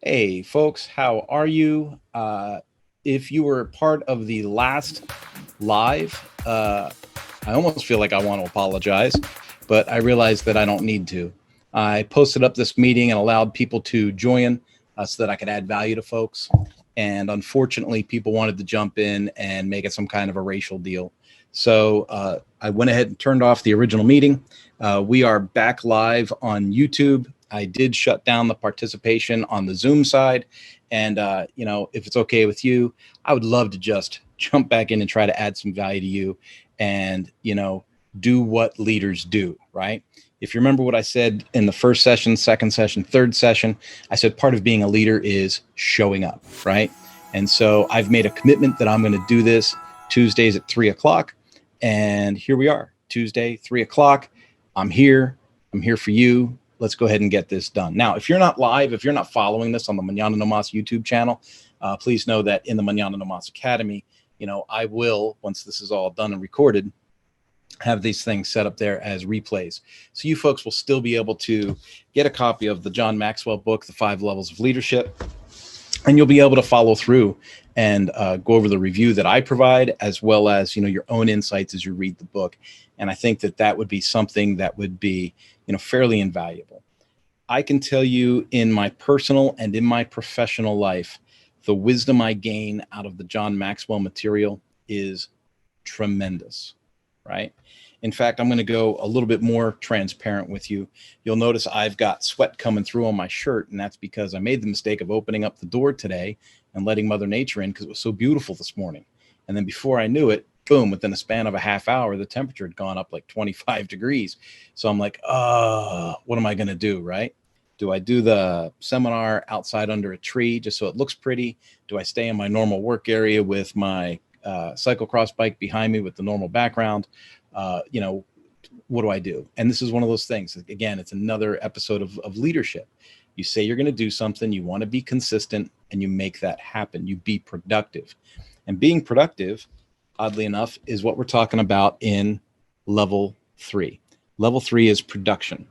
Hey, folks, how are you? If you were part of the last live, I almost feel like I want to apologize, but I realized that I don't need to. I posted up this meeting and allowed people to join so that I could add value to folks. And unfortunately, people wanted to jump in and make it some kind of a racial deal. So I went ahead and turned off the original meeting. We are back live on YouTube. I did shut down the participation on the Zoom side. And, if it's okay with you, I would love to just jump back in and try to add some value to you and, do what leaders do, right? If you remember what I said in the first session, second session, third session, I said part of being a leader is showing up, right? And so I've made a commitment that I'm going to do this Tuesdays at 3 o'clock. And here we are, Tuesday, 3 o'clock. I'm here. I'm here for you. Let's go ahead and get this done. Now, if you're not live, if you're not following this on the Mañana No Mas YouTube channel, please know that in the Mañana No Mas Academy, I will, once this is all done and recorded, have these things set up there as replays. So you folks will still be able to get a copy of the John Maxwell book, The 5 Levels of Leadership, and you'll be able to follow through and go over the review that I provide, as well as, your own insights as you read the book. And I think that that would be something that would be, fairly invaluable. I can tell you in my personal and in my professional life, the wisdom I gain out of the John Maxwell material is tremendous, right? In fact, I'm going to go a little bit more transparent with you. You'll notice I've got sweat coming through on my shirt, and that's because I made the mistake of opening up the door today and letting Mother Nature in because it was so beautiful this morning. And then before I knew it, boom, within a span of a half hour, the temperature had gone up like 25 degrees. So I'm like, what am I going to do, right? Do I do the seminar outside under a tree just so it looks pretty? Do I stay in my normal work area with my cyclocross bike behind me with the normal background? What do I do? And this is one of those things. Again, it's another episode of leadership. You say you're going to do something, you want to be consistent, and you make that happen. You be productive. And being productive, oddly enough, is what we're talking about in level 3. Level 3 is production.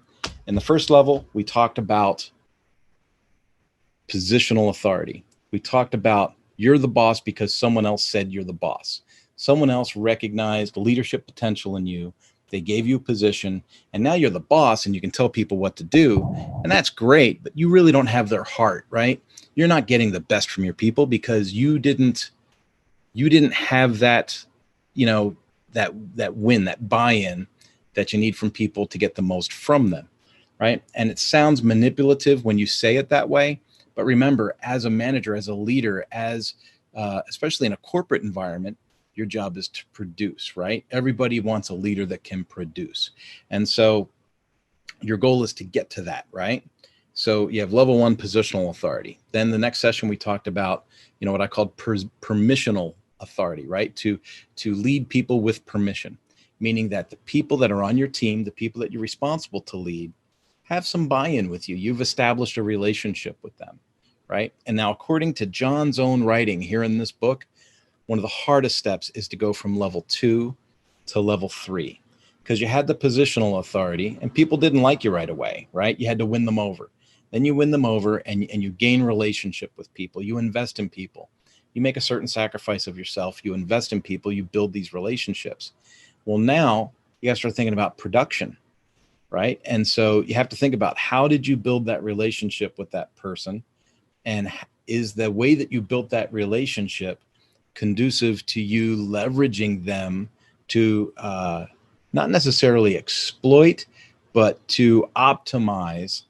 In the first level, we talked about positional authority. We talked about you're the boss because someone else said you're the boss. Someone else recognized leadership potential in you. They gave you a position, and now you're the boss and you can tell people what to do. And that's great, but you really don't have their heart, right? You're not getting the best from your people because you didn't have that, that win, that buy-in that you need from people to get the most from them, right? And it sounds manipulative when you say it that way, but remember, as a manager, as a leader, as especially in a corporate environment, your job is to produce, right? Everybody wants a leader that can produce. And so your goal is to get to that, right? So you have level 1 positional authority. Then the next session we talked about, what I called permissional authority, right? To lead people with permission, meaning that the people that are on your team, the people that you're responsible to lead, have some buy-in with you. You've established a relationship with them, right? And now, according to John's own writing here in this book, one of the hardest steps is to go from level 2 to level 3, because you had the positional authority and people didn't like you right away, right? You had to win them over. Then you win them over and you gain relationship with people. You invest in people. You make a certain sacrifice of yourself. You invest in people. You build these relationships. Well, now you got to start thinking about production, right? And so you have to think about, how did you build that relationship with that person? And is the way that you built that relationship conducive to you leveraging them to not necessarily exploit, but to optimize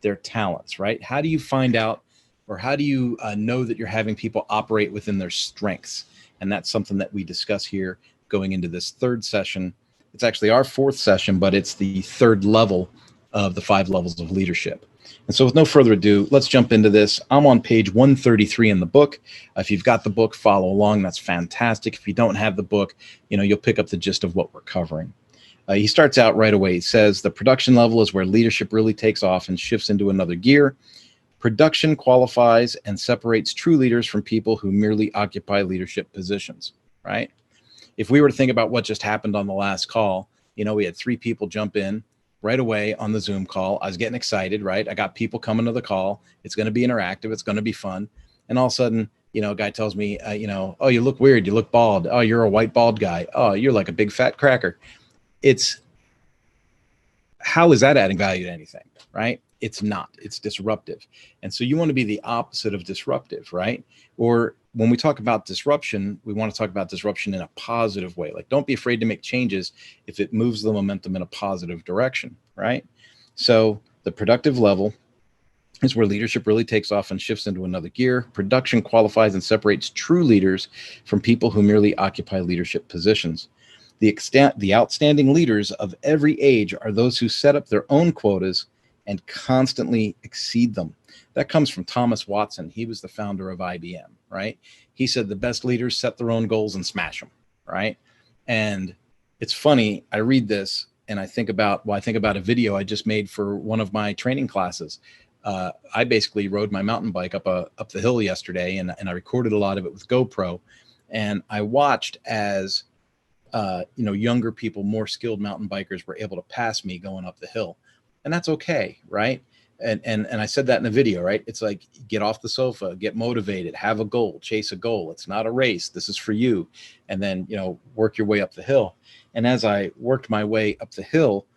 their talents, right? How do you find out, or how do you know that you're having people operate within their strengths? And that's something that we discuss here going into this third session. It's actually our fourth session, but it's the third level of the 5 levels of leadership. And so with no further ado, let's jump into this. I'm on page 133 in the book. If you've got the book, follow along. That's fantastic. If you don't have the book, you'll pick up the gist of what we're covering. He starts out right away. He says, the production level is where leadership really takes off and shifts into another gear. Production qualifies and separates true leaders from people who merely occupy leadership positions, right? If we were to think about what just happened on the last call, we had 3 people jump in. right away on the Zoom call. I was getting excited, right? I got people coming to the call. It's going to be interactive. It's going to be fun. And all of a sudden, a guy tells me, oh, you look weird. You look bald. Oh, you're a white bald guy. Oh, you're like a big fat cracker. How is that adding value to anything, right? It's not. It's disruptive. And so you want to be the opposite of disruptive, right? Or when we talk about disruption, we want to talk about disruption in a positive way. Like, don't be afraid to make changes if it moves the momentum in a positive direction, right? So the productive level is where leadership really takes off and shifts into another gear. Production qualifies and separates true leaders from people who merely occupy leadership positions. The outstanding leaders of every age are those who set up their own quotas and constantly exceed them. That comes from Thomas Watson. He was the founder of IBM, right? He said the best leaders set their own goals and smash them, right? And it's funny, I read this and I think about a video I just made for one of my training classes. I basically rode my mountain bike up the hill yesterday, and I recorded a lot of it with GoPro, and I watched as younger people, more skilled mountain bikers were able to pass me going up the hill. And that's okay, right? And I said that in the video, right? It's like, get off the sofa, get motivated, have a goal, chase a goal. It's not a race. This is for you. And then, work your way up the hill. And as I worked my way up the hill,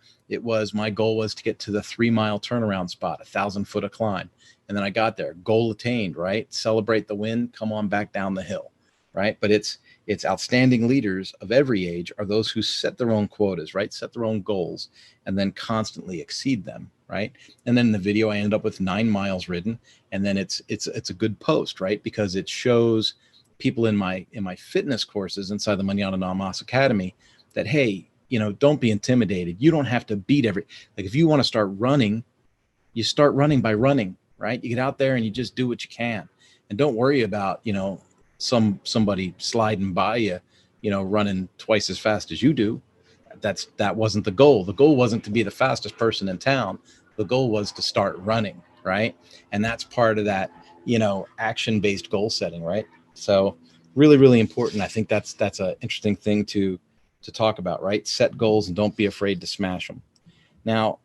my goal was to get to the 3-mile turnaround spot, 1,000-foot climb. And then I got there, goal attained, right? Celebrate the win, come on back down the hill, right? But it's outstanding leaders of every age are those who set their own quotas, right? Set their own goals and then constantly exceed them, right? And then in the video, I ended up with 9 miles ridden. And then it's a good post, right? Because it shows people in my fitness courses inside the Manana Namas Academy that, hey, don't be intimidated. You don't have to beat if you want to start running, you start running by running, right? You get out there and you just do what you can. And don't worry about, somebody sliding by you, running twice as fast as you do. That wasn't the goal. The goal wasn't to be the fastest person in town. The goal was to start running, right? And that's part of that, action-based goal setting, right? So really, really important. I think that's an interesting thing to talk about, right? Set goals and don't be afraid to smash them. Now,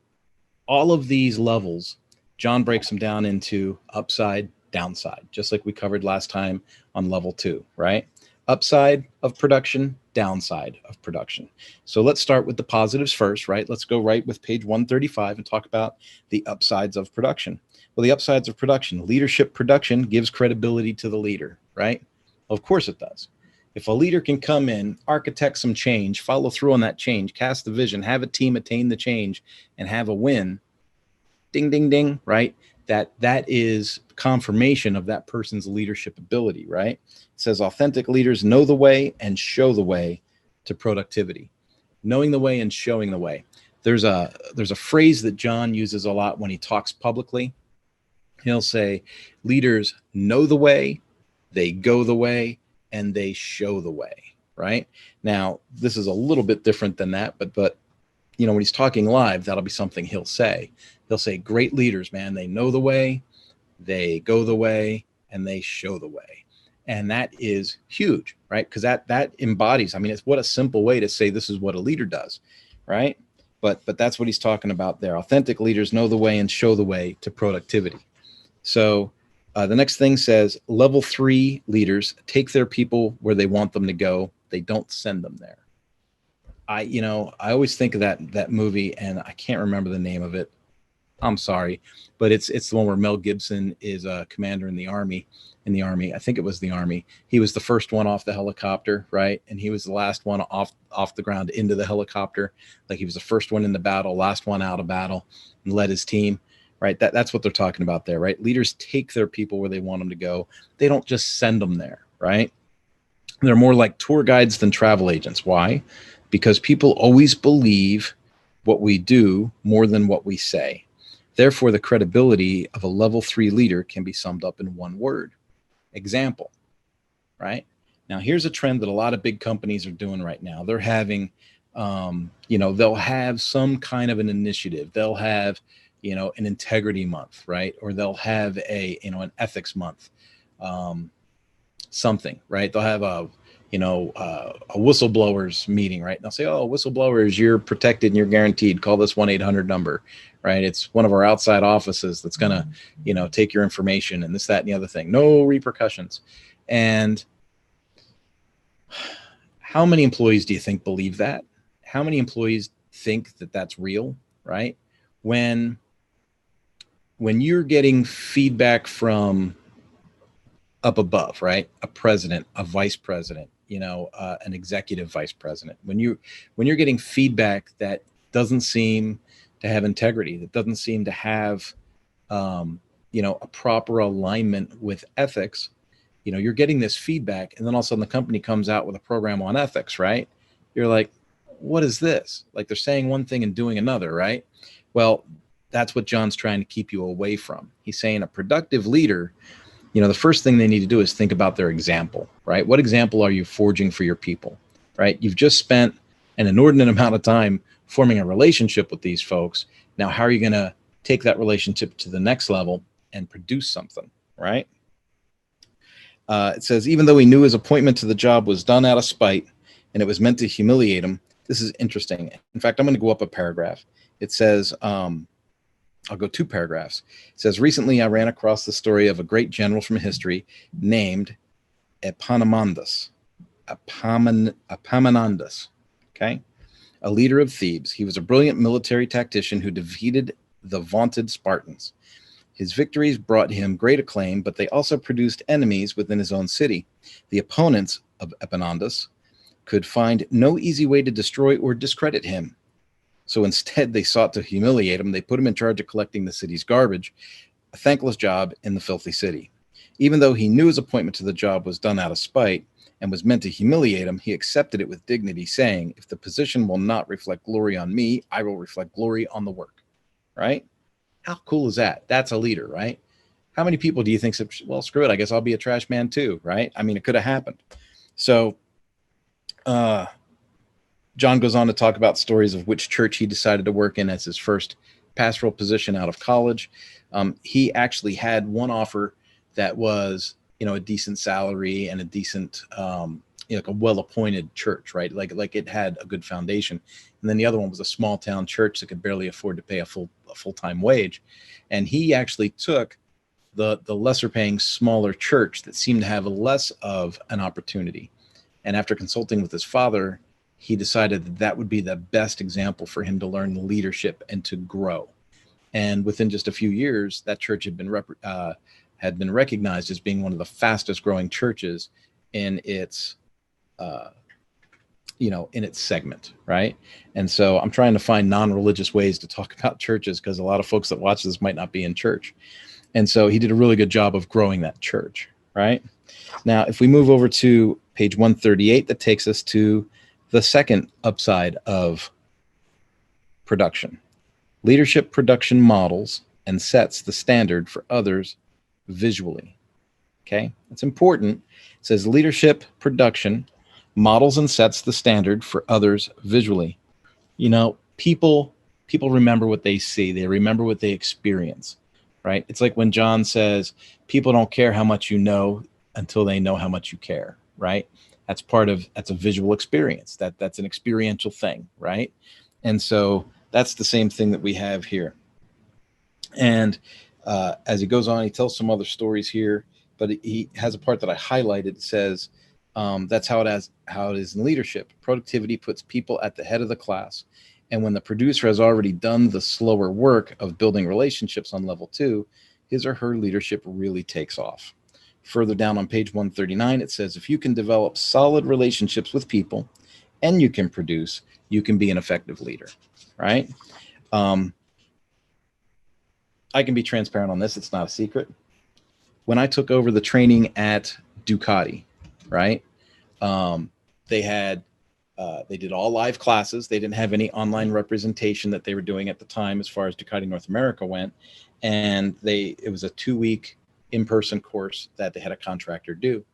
all of these levels, John breaks them down into upside, downside, just like we covered last time on level 2, right? Upside of production, downside of production. So let's start with the positives first, right? Let's go right with page 135 and talk about the upsides of production. Well, the upsides of production, leadership production gives credibility to the leader, right? Well, of course it does. If a leader can come in, architect some change, follow through on that change, cast the vision, have a team attain the change, and have a win, ding, ding, ding, right? That is confirmation of that person's leadership ability, right? It says authentic leaders know the way and show the way to productivity. Knowing the way and showing the way. There's a phrase that John uses a lot when he talks publicly. He'll say, leaders know the way, they go the way, and they show the way, right? Now, this is a little bit different than that, but when he's talking live, that'll be something he'll say. He'll say, great leaders, man, they know the way, they go the way, and they show the way. And that is huge, right? Because that embodies, it's what a simple way to say this is what a leader does, right? But that's what he's talking about there. Authentic leaders know the way and show the way to productivity. So the next thing says, level 3 leaders take their people where they want them to go. They don't send them there. I always think of that movie, and I can't remember the name of it. I'm sorry, but it's the one where Mel Gibson is a commander in the army. I think it was the Army. He was the first one off the helicopter, right? And he was the last one off the ground into the helicopter. Like, he was the first one in the battle, last one out of battle, and led his team, right? That's what they're talking about there, right? Leaders take their people where they want them to go. They don't just send them there, right? They're more like tour guides than travel agents. Why? Because people always believe what we do more than what we say. Therefore, the credibility of a level 3 leader can be summed up in one word: example, right? Now, here's a trend that a lot of big companies are doing right now. They're having, they'll have some kind of an initiative. They'll have, an integrity month, right? Or they'll have an ethics month, something, right? They'll have a whistleblowers meeting, right? And they'll say, oh, whistleblowers, you're protected and you're guaranteed. Call this 1-800 number, right? It's one of our outside offices that's going to, take your information and this, that, and the other thing. No repercussions. And how many employees do you think believe that? How many employees think that that's real, right? When you're getting feedback from up above, right? A president, a vice president, an executive vice president. When you're getting feedback that doesn't seem to have integrity, that doesn't seem to have, a proper alignment with ethics, you're getting this feedback, and then all of a sudden the company comes out with a program on ethics, right? You're like, what is this? Like, they're saying one thing and doing another, right? Well, that's what John's trying to keep you away from. He's saying a productive leader, the first thing they need to do is think about their example, right? What example are you forging for your people, right? You've just spent an inordinate amount of time forming a relationship with these folks. Now, how are you going to take that relationship to the next level and produce something, right? It says, even though he knew his appointment to the job was done out of spite and it was meant to humiliate him. This is interesting. In fact, I'm going to go up a paragraph. It says, I'll go 2 paragraphs. It says, recently I ran across the story of a great general from history named Epaminondas. Epaminondas, okay? A leader of Thebes. He was a brilliant military tactician who defeated the vaunted Spartans. His victories brought him great acclaim, but they also produced enemies within his own city. The opponents of Epaminondas could find no easy way to destroy or discredit him. So instead, they sought to humiliate him. They put him in charge of collecting the city's garbage, a thankless job in the filthy city. Even though he knew his appointment to the job was done out of spite and was meant to humiliate him, he accepted it with dignity, saying, if the position will not reflect glory on me, I will reflect glory on the work, right? How cool is that? That's a leader, right? How many people do you think said, well, screw it, I guess I'll be a trash man too, right? I mean, it could have happened. So, John goes on to talk about stories of which church he decided to work in as his first pastoral position out of college. He actually had one offer that was, a decent salary and a decent, like a well-appointed church, right? Like it had a good foundation. And then the other one was a small town church that could barely afford to pay a full-time wage. And he actually took the lesser paying smaller church that seemed to have less of an opportunity. And after consulting with his father, he decided that would be the best example for him to learn leadership and to grow. And within just a few years, that church had been recognized as being one of the fastest growing churches in its, in its segment, right? And so I'm trying to find non-religious ways to talk about churches because a lot of folks that watch this might not be in church. And so he did a really good job of growing that church, right? Now, if we move over to page 138, that takes us to the second upside of production. Leadership production models and sets the standard for others visually. Okay, that's important. It says leadership production models and sets the standard for others visually. People remember what they see. They remember what they experience, right? It's like when John says, people don't care how much you know until they know how much you care, right? That's a visual experience. That's an experiential thing, right? And so that's the same thing that we have here. And as he goes on, he tells some other stories here, but he has a part that I highlighted. It says, that's how it is in leadership. Productivity puts people at the head of the class. And when the producer has already done the slower work of building relationships on level 2, his or her leadership really takes off. Further down on page 139, it says, if you can develop solid relationships with people and you can produce, you can be an effective leader, right? I can be transparent on this. It's not a secret. When I took over the training at Ducati, right? They did all live classes. They didn't have any online representation that they were doing at the time as far as Ducati North America went. And it was a 2-week in-person course that they had a contractor do.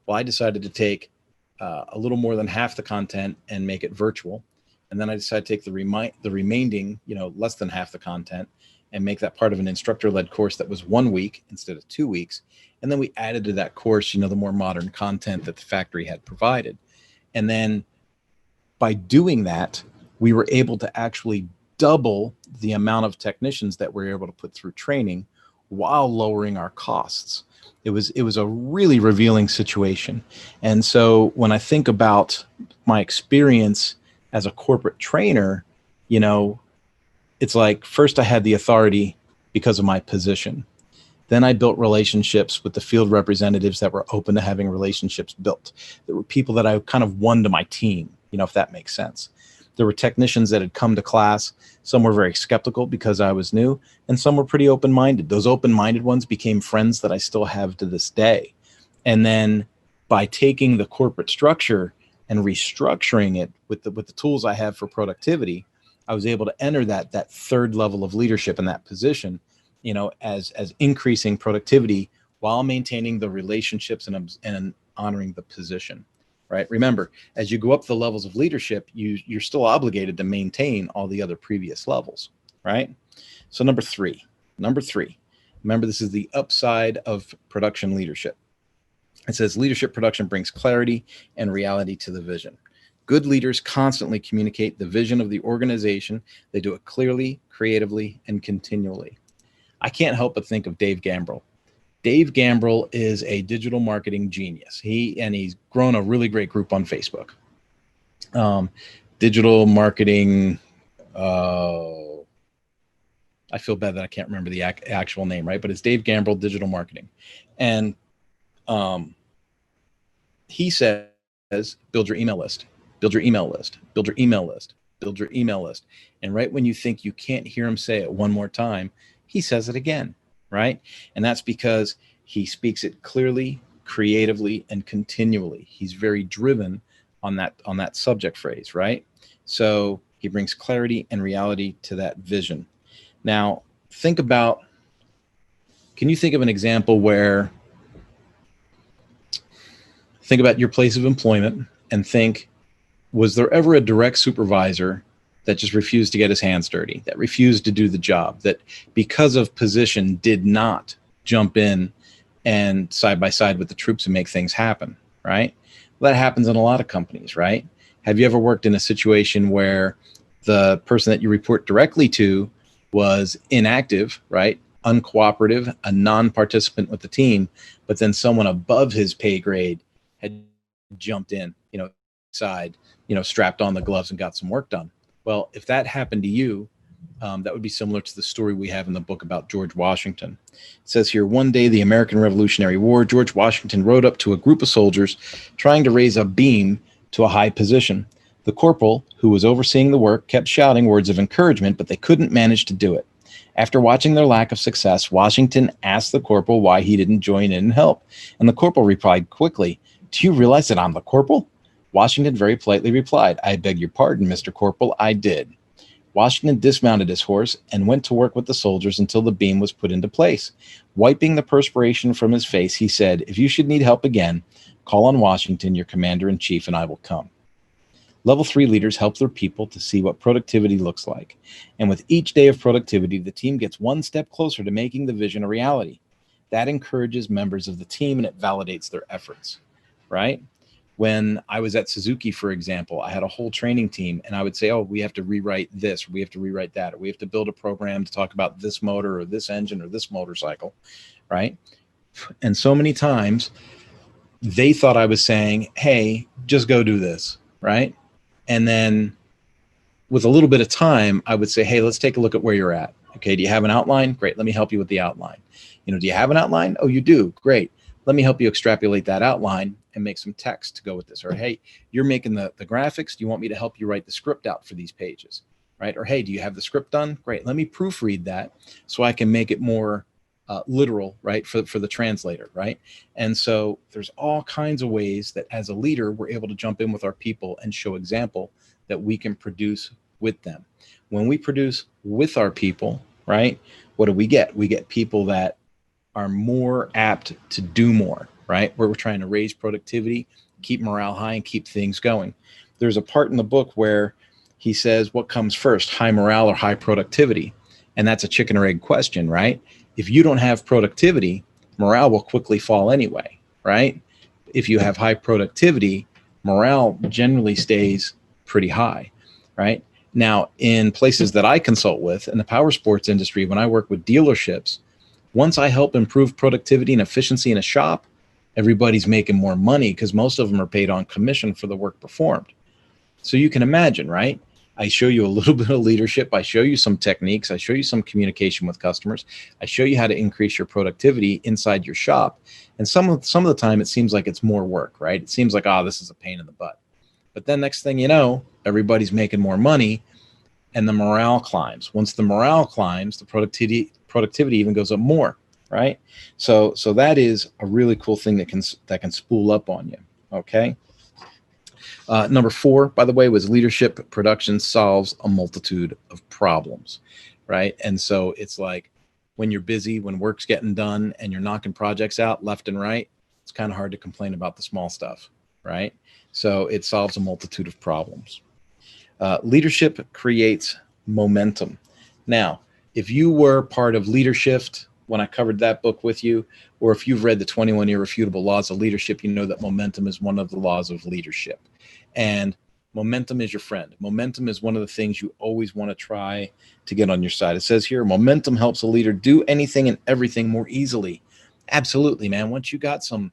Well, I decided to take a little more than half the content and make it virtual. And then I decided to take the remaining, less than half the content and make that part of an instructor-led course that was 1 week instead of 2 weeks. And then we added to that course, the more modern content that the factory had provided. And then by doing that, we were able to actually double the amount of technicians that we're able to put through training while lowering our costs. It was a really revealing situation. And so when I think about my experience as a corporate trainer, it's like, first I had the authority because of my position. Then I built relationships with the field representatives that were open to having relationships built. There were people that I kind of won to my team, if that makes sense. There were technicians that had come to class. Some were very skeptical because I was new, and some were pretty open-minded. Those open-minded ones became friends that I still have to this day. And then by taking the corporate structure and restructuring it with the tools I have for productivity, I was able to enter that third level of leadership in that position, as increasing productivity while maintaining the relationships and honoring the position. Right. Remember, as you go up the levels of leadership, you're still obligated to maintain all the other previous levels. Right. So number three, remember, this is the upside of production leadership. It says leadership production brings clarity and reality to the vision. Good leaders constantly communicate the vision of the organization. They do it clearly, creatively, and continually. I can't help but think of Dave Gambrill. Dave Gambrill is a digital marketing genius. He's grown a really great group on Facebook. Digital marketing. I feel bad that I can't remember the actual name, right? But it's Dave Gambrill Digital Marketing, and he says, build your email list, build your email list, build your email list, build your email list. And right when you think you can't hear him say it one more time, he says it again. Right. And that's because he speaks it clearly, creatively, and continually. He's very driven on that subject phrase. Right. So he brings clarity and reality to that vision. Now, can you think of an example where, think about your place of employment and think, was there ever a direct supervisor that just refused to get his hands dirty, that refused to do the job, that because of position did not jump in and side by side with the troops and make things happen, right? Well, that happens in a lot of companies, right? Have you ever worked in a situation where the person that you report directly to was inactive, right? Uncooperative, a non-participant with the team, but then someone above his pay grade had jumped in, side, strapped on the gloves and got some work done. Well, if that happened to you, that would be similar to the story we have in the book about George Washington. It says here, one day, the American Revolutionary War, George Washington rode up to a group of soldiers trying to raise a beam to a high position. The corporal, who was overseeing the work, kept shouting words of encouragement, but they couldn't manage to do it. After watching their lack of success, Washington asked the corporal why he didn't join in and help. And the corporal replied quickly, "Do you realize that I'm the corporal?" Washington very politely replied, "I beg your pardon, Mr. Corporal, I did." Washington dismounted his horse and went to work with the soldiers until the beam was put into place. Wiping the perspiration from his face, he said, "If you should need help again, call on Washington, your commander-in-chief, and I will come." Level 3 leaders help their people to see what productivity looks like. And with each day of productivity, the team gets one step closer to making the vision a reality. That encourages members of the team and it validates their efforts, right? When I was at Suzuki, for example, I had a whole training team and I would say, oh, we have to rewrite this, or we have to rewrite that, or we have to build a program to talk about this motor or this engine or this motorcycle, right? And so many times they thought I was saying, hey, just go do this, right? And then with a little bit of time, I would say, hey, let's take a look at where you're at. Okay, do you have an outline? Great, let me help you with the outline. Do you have an outline? Oh, you do, great. Let me help you extrapolate that outline and make some text to go with this. Or, hey, you're making the graphics. Do you want me to help you write the script out for these pages, right? Or, hey, do you have the script done? Great. Let me proofread that so I can make it more literal, right, for the translator, right? And so there's all kinds of ways that as a leader, we're able to jump in with our people and show example that we can produce with them. When we produce with our people, right, what do? We get people that are more apt to do more, right? Where we're trying to raise productivity, keep morale high, and keep things going. There's a part in the book where he says, what comes first, high morale or high productivity? And that's a chicken or egg question, right? If you don't have productivity, morale will quickly fall anyway, right? If you have high productivity, morale generally stays pretty high, right? Now, in places that I consult with in the power sports industry, when I work with dealerships, once I help improve productivity and efficiency in a shop, everybody's making more money because most of them are paid on commission for the work performed. So you can imagine, right? I show you a little bit of leadership. I show you some techniques. I show you some communication with customers. I show you how to increase your productivity inside your shop. And some of the time, it seems like it's more work, right? It seems like, oh, this is a pain in the butt. But then next thing you know, everybody's making more money and the morale climbs. Once the morale climbs, the productivity even goes up more, right? So that is a really cool thing that can spool up on you. Okay. Number 4, by the way, was leadership production solves a multitude of problems, right? And so it's like when you're busy, when work's getting done and you're knocking projects out left and right, it's kind of hard to complain about the small stuff, right? So it solves a multitude of problems. Leadership creates momentum. Now, if you were part of Leadership when I covered that book with you, or if you've read the 21 Irrefutable Laws of Leadership, you know that momentum is one of the laws of leadership. And momentum is your friend. Momentum is one of the things you always want to try to get on your side. It says here, momentum helps a leader do anything and everything more easily. Absolutely, man. Once you got some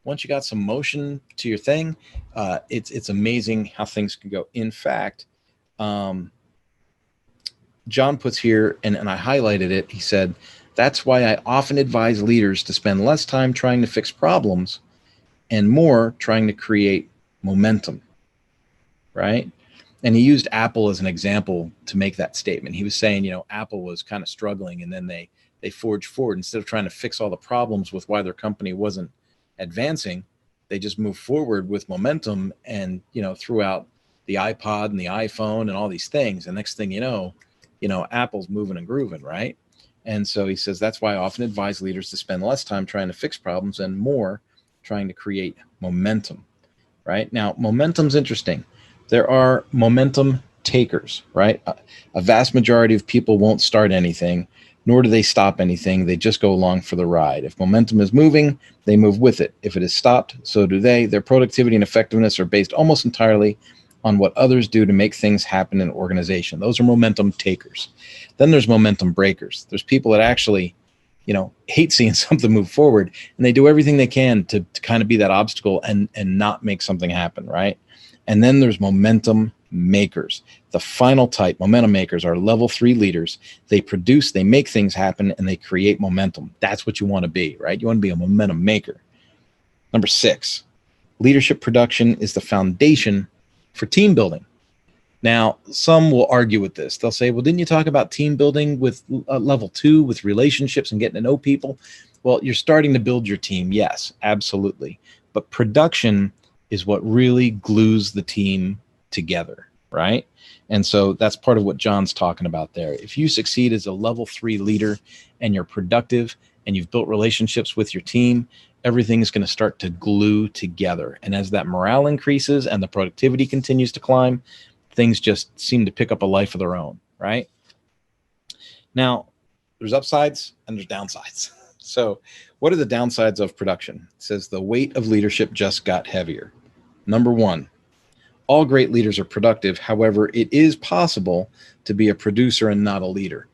motion to your thing, it's amazing how things can go. In fact, John puts here, and I highlighted it, he said, that's why I often advise leaders to spend less time trying to fix problems and more trying to create momentum, right? And he used Apple as an example to make that statement. He was saying, Apple was kind of struggling, and then they forged forward. Instead of trying to fix all the problems with why their company wasn't advancing, they just moved forward with momentum and, throughout the iPod and the iPhone and all these things. And next thing you know, Apple's moving and grooving, right? And so he says, that's why I often advise leaders to spend less time trying to fix problems and more trying to create momentum, right? Now, momentum's interesting. There are momentum takers, right? A vast majority of people won't start anything, nor do they stop anything. They just go along for the ride. If momentum is moving, they move with it. If it is stopped, so do they. Their productivity and effectiveness are based almost entirely on what others do to make things happen in an organization. Those are momentum takers. Then there's momentum breakers. There's people that actually, hate seeing something move forward, and they do everything they can to kind of be that obstacle and not make something happen, right? And then there's momentum makers. The final type, momentum makers, are level 3 leaders. They produce, they make things happen, and they create momentum. That's what you want to be, right? You want to be a momentum maker. Number 6, leadership production is the foundation for team building. Now, some will argue with this. They'll say, well, didn't you talk about team building with level 2, with relationships and getting to know people? Well, you're starting to build your team. Yes, absolutely. But production is what really glues the team together, right? And so that's part of what John's talking about there. If you succeed as a level 3 leader and you're productive and you've built relationships with your team, everything is going to start to glue together. And as that morale increases and the productivity continues to climb, things just seem to pick up a life of their own, right? Now, there's upsides and there's downsides. So what are the downsides of production? It says the weight of leadership just got heavier. Number 1, all great leaders are productive. However, it is possible to be a producer and not a leader.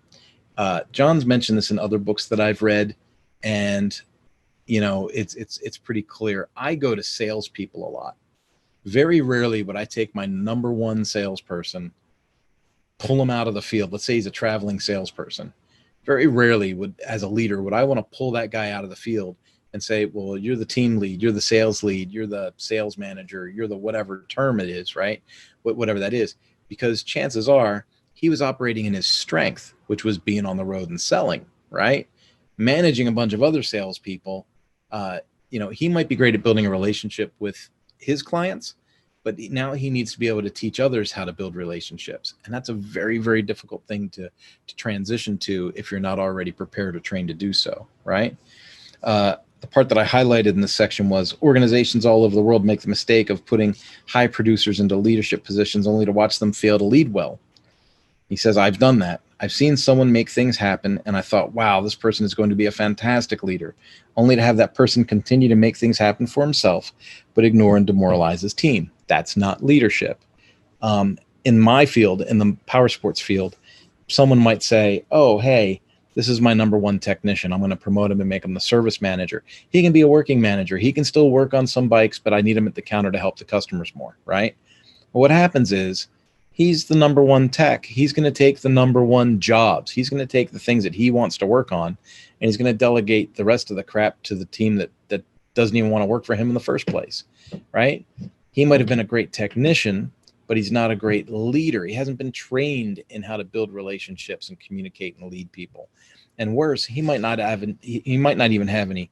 John's mentioned this in other books that I've read, and it's pretty clear. I go to salespeople a lot. Very rarely would I take my number 1 salesperson, pull him out of the field. Let's say he's a traveling salesperson. Very rarely as a leader, would I want to pull that guy out of the field and say, well, you're the team lead, you're the sales lead, you're the sales manager, you're the whatever term it is, right? Whatever that is, because chances are he was operating in his strength, which was being on the road and selling, right? Managing a bunch of other salespeople, he might be great at building a relationship with his clients, but now he needs to be able to teach others how to build relationships. And that's a very, very difficult thing to transition to if you're not already prepared or trained to do so, right? The part that I highlighted in this section was organizations all over the world make the mistake of putting high producers into leadership positions only to watch them fail to lead well. He says, I've done that. I've seen someone make things happen, and I thought, wow, this person is going to be a fantastic leader, only to have that person continue to make things happen for himself, but ignore and demoralize his team. That's not leadership. In my field, in the power sports field, someone might say, oh, hey, this is my number one technician. I'm going to promote him and make him the service manager. He can be a working manager. He can still work on some bikes, but I need him at the counter to help the customers more, right? Well, what happens is he's the number one tech. He's going to take the number one jobs. He's going to take the things that he wants to work on, and he's going to delegate the rest of the crap to the team that doesn't even want to work for him in the first place, right? He might have been a great technician, but he's not a great leader. He hasn't been trained in how to build relationships and communicate and lead people. And worse, he might not even have any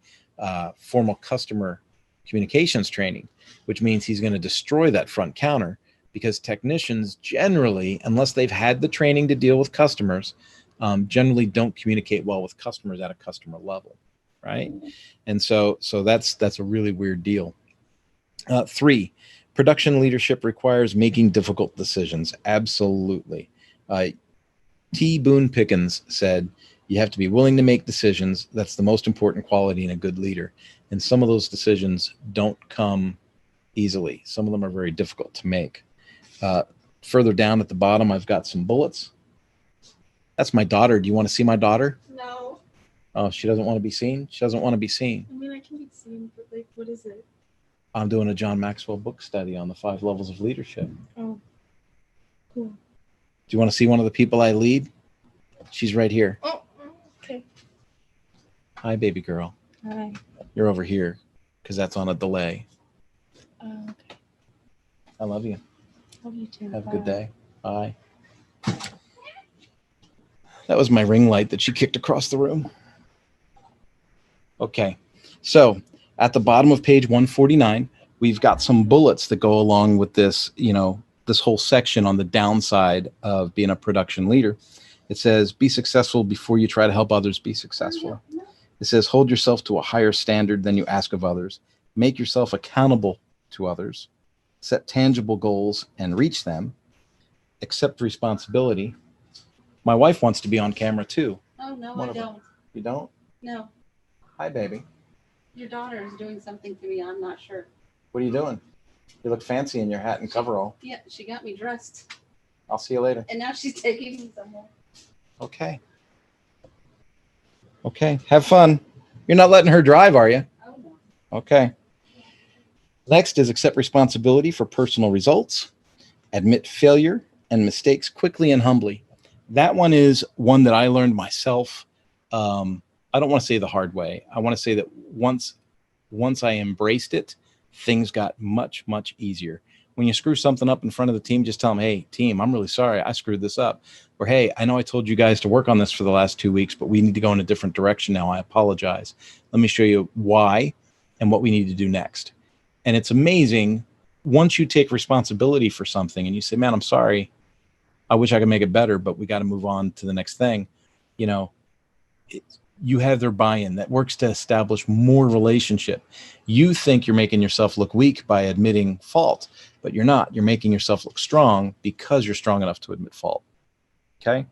formal customer communications training, which means he's going to destroy that front counter, because technicians generally, unless they've had the training to deal with customers, generally don't communicate well with customers at a customer level, right? And so that's a really weird deal. 3, production leadership requires making difficult decisions. Absolutely. T. Boone Pickens said, you have to be willing to make decisions. That's the most important quality in a good leader. And some of those decisions don't come easily. Some of them are very difficult to make. Further down at the bottom, I've got some bullets. That's my daughter. Do you want to see my daughter? No. Oh, she doesn't want to be seen? She doesn't want to be seen. I mean, I can be seen, but like, what is it? I'm doing a John Maxwell book study on the 5 levels of leadership. Oh, cool. Do you want to see one of the people I lead? She's right here. Oh, okay. Hi, baby girl. Hi. You're over here because that's on a delay. Oh, okay. I love you. Love you too. Have a good day. Bye. That was my ring light that she kicked across the room. Okay. So at the bottom of page 149, we've got some bullets that go along with this, this whole section on the downside of being a production leader. It says, be successful before you try to help others be successful. It says, hold yourself to a higher standard than you ask of others. Make yourself accountable to others. Set tangible goals and reach them. Accept responsibility. My wife wants to be on camera too. Oh, no, I don't. You don't? No. Hi, baby. Your daughter is doing something to me. I'm not sure. What are you doing? You look fancy in your hat and coverall. Yeah, she got me dressed. I'll see you later. And now she's taking me somewhere. Okay. Okay. Have fun. You're not letting her drive, are you? Oh, no. Okay. Next is accept responsibility for personal results. Admit failure and mistakes quickly and humbly. That one is one that I learned myself. I don't want to say the hard way. I want to say that once I embraced it, things got much, much easier. When you screw something up in front of the team, just tell them, hey, team, I'm really sorry. I screwed this up. Or, hey, I know I told you guys to work on this for the last 2 weeks, but we need to go in a different direction now. I apologize. Let me show you why and what we need to do next. And it's amazing once you take responsibility for something and you say, man, I'm sorry. I wish I could make it better, but we got to move on to the next thing. You have their buy-in. That works to establish more relationship. You think you're making yourself look weak by admitting fault, but you're not. You're making yourself look strong because you're strong enough to admit fault. Okay?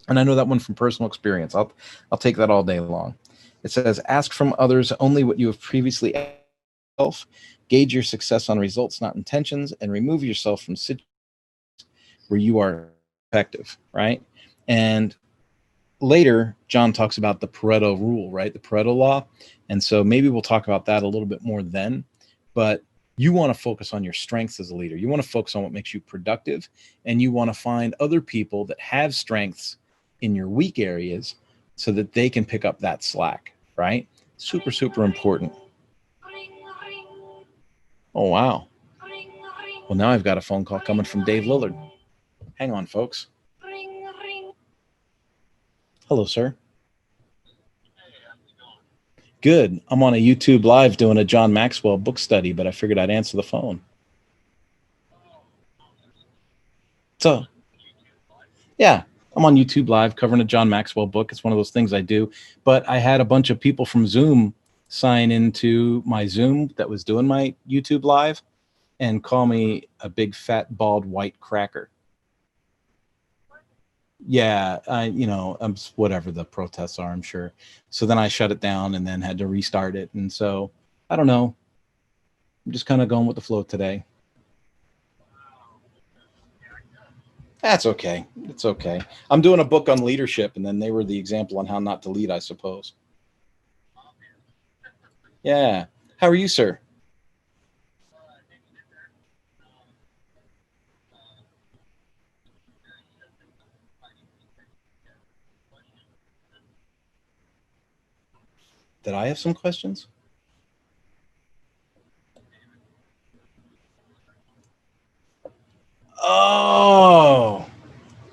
And I know that one from personal experience. I'll take that all day long. It says, ask from others only what you have previously asked. Gauge your success on results, not intentions, and remove yourself from situations where you are effective, right? And later, John talks about the Pareto rule, right? The Pareto law. And so maybe we'll talk about that a little bit more then. But you want to focus on your strengths as a leader. You want to focus on what makes you productive. And you want to find other people that have strengths in your weak areas so that they can pick up that slack, right? Super, super important. Oh, wow. Well, now I've got a phone call coming from Dave Lillard. Hang on, folks. Hello, sir. Good. I'm on a YouTube Live doing a John Maxwell book study, but I figured I'd answer the phone. So, yeah, I'm on YouTube Live covering a John Maxwell book. It's one of those things I do. But I had a bunch of people from Zoom sign into my Zoom that was doing my YouTube Live and call me a big, fat, bald, white cracker. Yeah, whatever the protests are, I'm sure. So then I shut it down and then had to restart it. And so I don't know. I'm just kind of going with the flow today. That's okay. It's okay. I'm doing a book on leadership, and then they were the example on how not to lead, I suppose. Yeah. How are you, sir? Did I have some questions? Oh.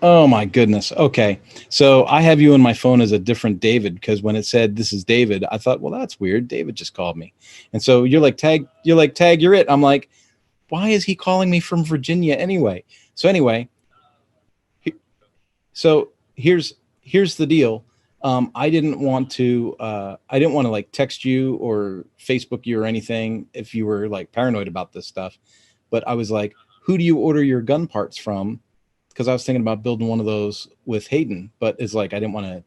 Oh my goodness. Okay. So I have you in my phone as a different David because when it said this is David, I thought, well, that's weird. David just called me. And so you're like, tag, you're it. I'm like, why is he calling me from Virginia anyway? So anyway, so here's the deal. I didn't want to like text you or Facebook you or anything if you were like paranoid about this stuff. But I was like, who do you order your gun parts from? Because I was thinking about building one of those with Hayden, but it's like I didn't want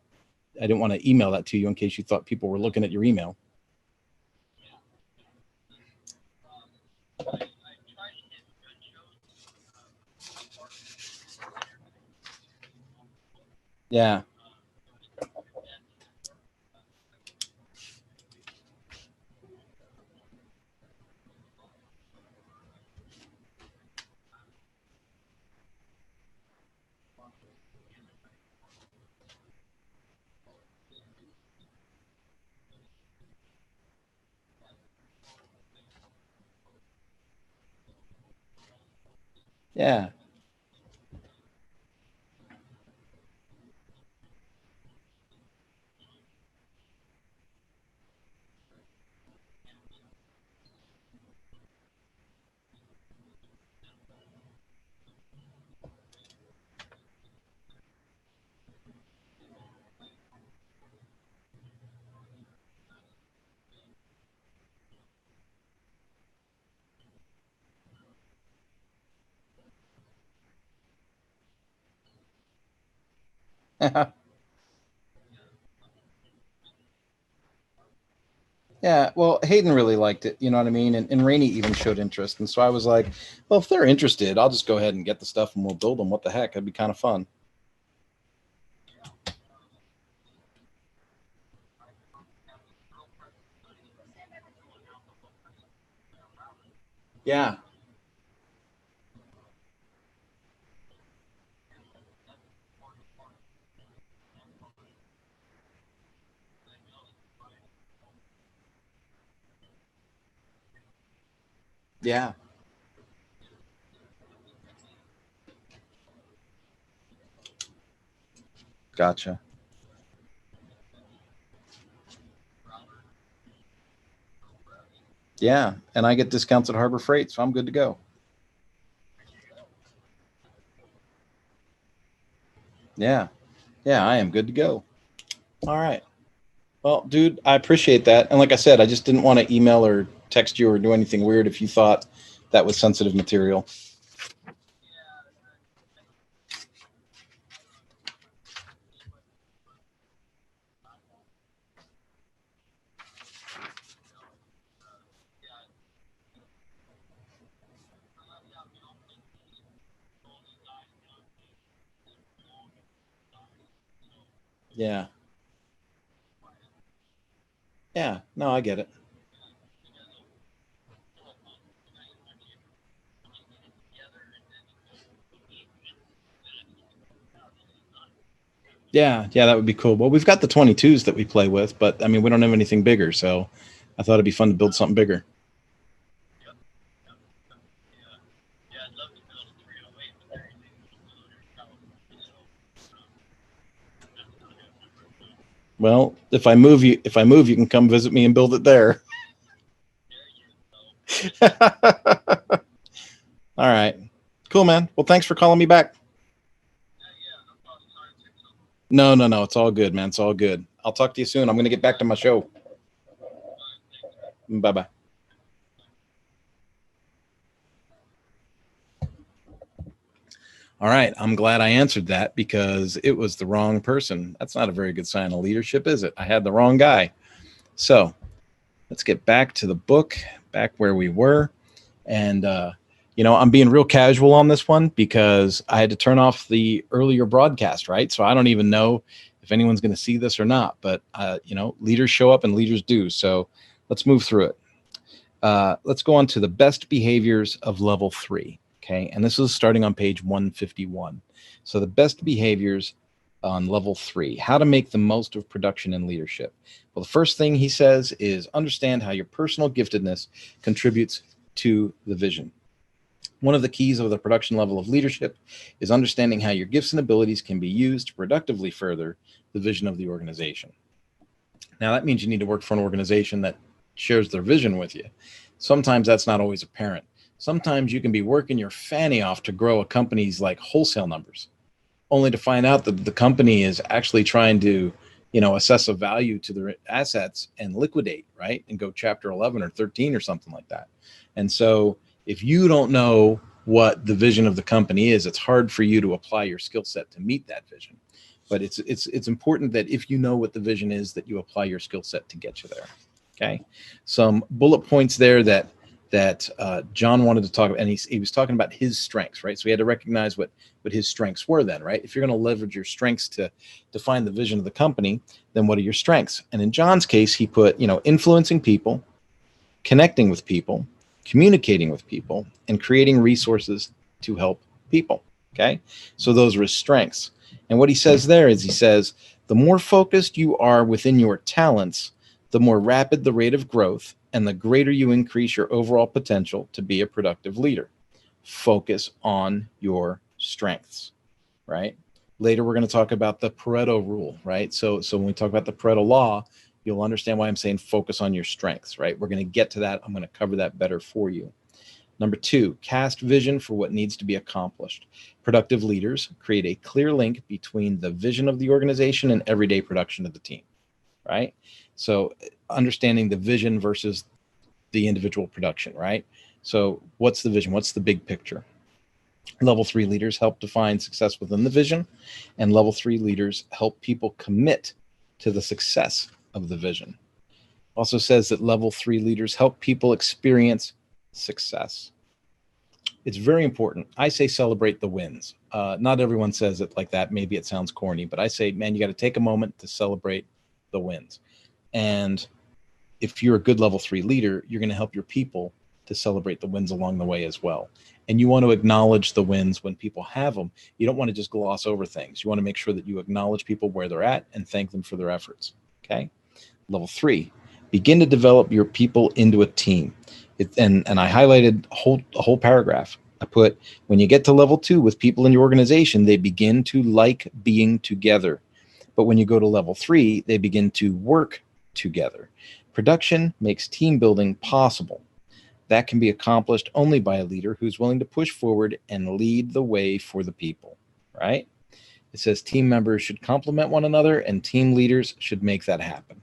to email that to you in case you thought people were looking at your email. Yeah. Yeah. Yeah, well, Hayden really liked it, you know what I mean? And Rainey even showed interest. And so I was like, well, if they're interested, I'll just go ahead and get the stuff and we'll build them. What the heck? It'd be kind of fun. Yeah. Yeah. Gotcha. Yeah. And I get discounts at Harbor Freight, so I'm good to go. Yeah. Yeah, I am good to go. All right. Well, dude, I appreciate that. And like I said, I just didn't want to email or text you or do anything weird if you thought that was sensitive material. Yeah. Yeah. No, I get it. Yeah. Yeah, that would be cool. Well, we've got the 22s that we play with, but I mean, we don't have anything bigger. So I thought it'd be fun to build something bigger. Well, if I move, you can come visit me and build it there. All right. Cool, man. Well, thanks for calling me back. No, no, no. It's all good, man. It's all good. I'll talk to you soon. I'm going to get back to my show. Bye bye. All right. I'm glad I answered that because it was the wrong person. That's not a very good sign of leadership, is it? I had the wrong guy. So let's get back to the book, back where we were. And, I'm being real casual on this one because I had to turn off the earlier broadcast, right? So I don't even know if anyone's going to see this or not. But, leaders show up and leaders do. So let's move through it. Let's go on to the best behaviors of level 3. Okay. And this is starting on page 151. So the best behaviors on level 3, how to make the most of production and leadership. Well, the first thing he says is understand how your personal giftedness contributes to the vision. One of the keys of the production level of leadership is understanding how your gifts and abilities can be used to productively further the vision of the organization. Now, that means you need to work for an organization that shares their vision with you. Sometimes that's not always apparent. Sometimes you can be working your fanny off to grow a company's like wholesale numbers, only to find out that the company is actually trying to, assess a value to their assets and liquidate, right? And go chapter 11 or 13 or something like that. And so if you don't know what the vision of the company is, it's hard for you to apply your skill set to meet that vision. But it's important that if you know what the vision is, that you apply your skill set to get you there. Okay. Some bullet points there that John wanted to talk about, and he was talking about his strengths, right? So we had to recognize what his strengths were then, right? If you're going to leverage your strengths to define the vision of the company, then what are your strengths? And in John's case, he put, influencing people, connecting with people, communicating with people, and creating resources to help people. Okay. So those are his strengths. And what he says there is he says, the more focused you are within your talents, the more rapid the rate of growth and the greater you increase your overall potential to be a productive leader. Focus on your strengths, right? Later, we're going to talk about the Pareto rule, right? So when we talk about the Pareto law, you'll understand why I'm saying focus on your strengths, right? We're going to get to that. I'm going to cover that better for you. Number 2, cast vision for what needs to be accomplished. Productive leaders create a clear link between the vision of the organization and everyday production of the team, right? So understanding the vision versus the individual production, right? So what's the vision? What's the big picture? Level 3 leaders help define success within the vision, and level 3 leaders help people commit to the success of the vision. Also says that level 3 leaders help people experience success. It's very important. I say celebrate the wins. Not everyone says it like that. Maybe it sounds corny, but I say, man, you got to take a moment to celebrate the wins. And if you're a good level 3 leader, you're going to help your people to celebrate the wins along the way as well. And you want to acknowledge the wins when people have them. You don't want to just gloss over things. You want to make sure that you acknowledge people where they're at and thank them for their efforts. Okay. Level 3, begin to develop your people into a team. And I highlighted a whole paragraph. I put, when you get to level 2 with people in your organization, they begin to like being together. But when you go to level 3, they begin to work together. Production makes team building possible. That can be accomplished only by a leader who's willing to push forward and lead the way for the people, right? It says team members should complement one another and team leaders should make that happen.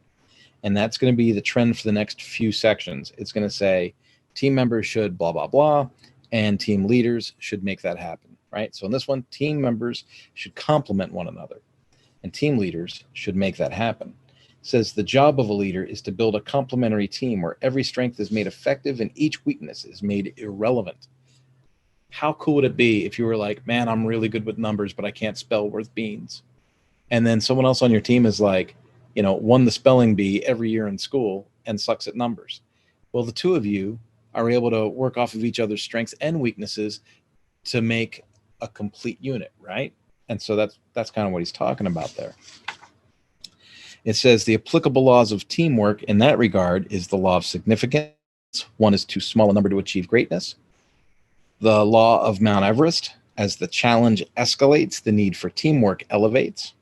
And that's going to be the trend for the next few sections. It's going to say team members should blah, blah, blah, and team leaders should make that happen, right? So in this one, team members should complement one another and team leaders should make that happen. It says the job of a leader is to build a complementary team where every strength is made effective and each weakness is made irrelevant. How cool would it be if you were like, man, I'm really good with numbers, but I can't spell worth beans. And then someone else on your team is like, won the spelling bee every year in school and sucks at numbers. Well, the two of you are able to work off of each other's strengths and weaknesses to make a complete unit, right? And so that's kind of what he's talking about there. It says the applicable laws of teamwork in that regard is the law of significance. One is too small a number to achieve greatness. The law of Mount Everest, as the challenge escalates, the need for teamwork elevates.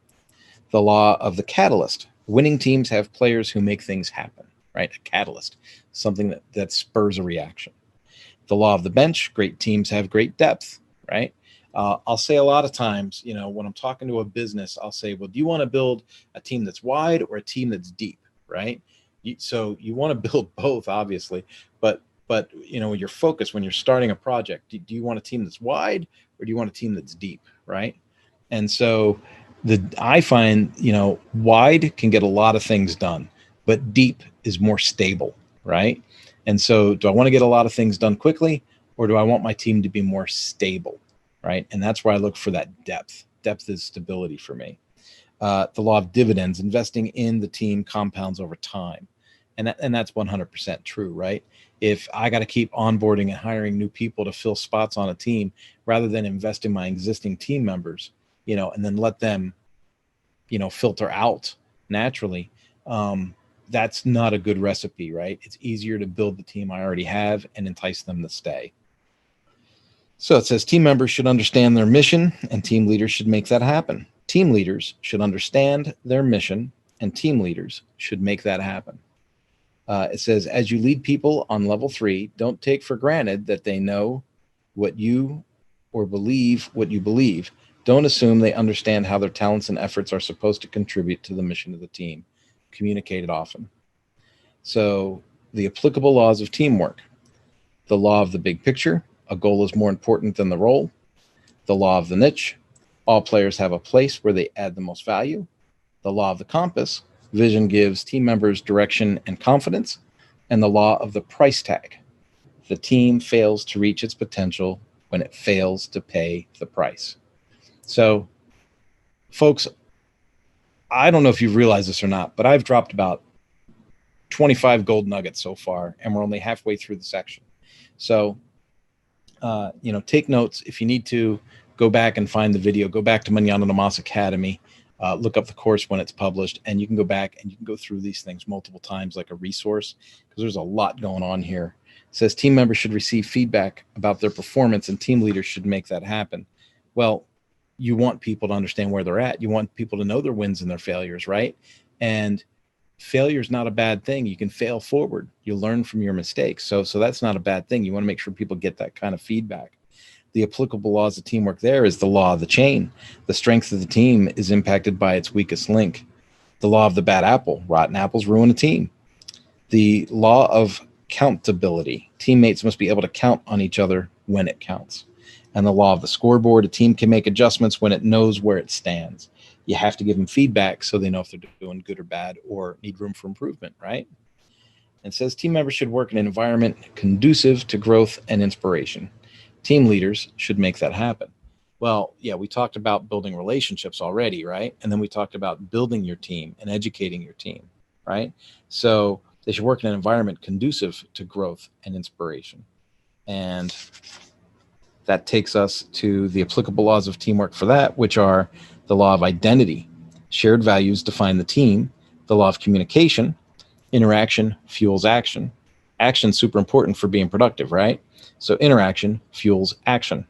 The law of the catalyst. Winning teams have players who make things happen, right? A catalyst, something that spurs a reaction. The law of the bench. Great teams have great depth, right? I'll say a lot of times, when I'm talking to a business, I'll say, well, do you want to build a team that's wide or a team that's deep, right? So you want to build both, obviously, but your focus when you're starting a project, do you want a team that's wide or or do you want a team that's deep, right? And so I find, wide can get a lot of things done, but deep is more stable, right? And so do I want to get a lot of things done quickly, or do I want my team to be more stable, right? And that's where I look for that depth. Depth is stability for me. The law of dividends, investing in the team compounds over time. And that's 100% true, right? If I got to keep onboarding and hiring new people to fill spots on a team rather than invest in my existing team members, and then let them, filter out naturally, that's not a good recipe, right? It's easier to build the team I already have and entice them to stay. So it says team members should understand their mission and team leaders should make that happen. Team leaders should understand their mission and team leaders should make that happen. It says, as you lead people on level 3, don't take for granted that they know what you or believe what you believe. Don't assume they understand how their talents and efforts are supposed to contribute to the mission of the team. Communicate it often. So the applicable laws of teamwork, the law of the big picture, a goal is more important than the role. The law of the niche, all players have a place where they add the most value. The law of the compass, vision gives team members direction and confidence. And the law of the price tag, the team fails to reach its potential when it fails to pay the price. So, folks, I don't know if you've realized this or not, but I've dropped about 25 gold nuggets so far, and we're only halfway through the section. So, take notes. If you need to, go back and find the video. Go back to Mañana no Mas Academy. Look up the course when it's published, and you can go back and you can go through these things multiple times like a resource, because there's a lot going on here. It says team members should receive feedback about their performance and team leaders should make that happen. Well, you want people to understand where they're at. You want people to know their wins and their failures, right? And failure is not a bad thing. You can fail forward. You learn from your mistakes. So that's not a bad thing. You want to make sure people get that kind of feedback. The applicable laws of teamwork there is the law of the chain. The strength of the team is impacted by its weakest link. The law of the bad apple. Rotten apples ruin a team. The law of countability. Teammates must be able to count on each other when it counts. And the law of the scoreboard. A team can make adjustments when it knows where it stands. You have to give them feedback so they know if they're doing good or bad or need room for improvement, right? It says team members should work in an environment conducive to growth and inspiration. Team leaders should make that happen. Well, yeah, we talked about building relationships already, right? And then we talked about building your team and educating your team, right? So they should work in an environment conducive to growth and inspiration. And that takes us to the applicable laws of teamwork for that, which are the law of identity. Shared values define the team. The law of communication. Interaction fuels action. Action's super important for being productive, right? So interaction fuels action.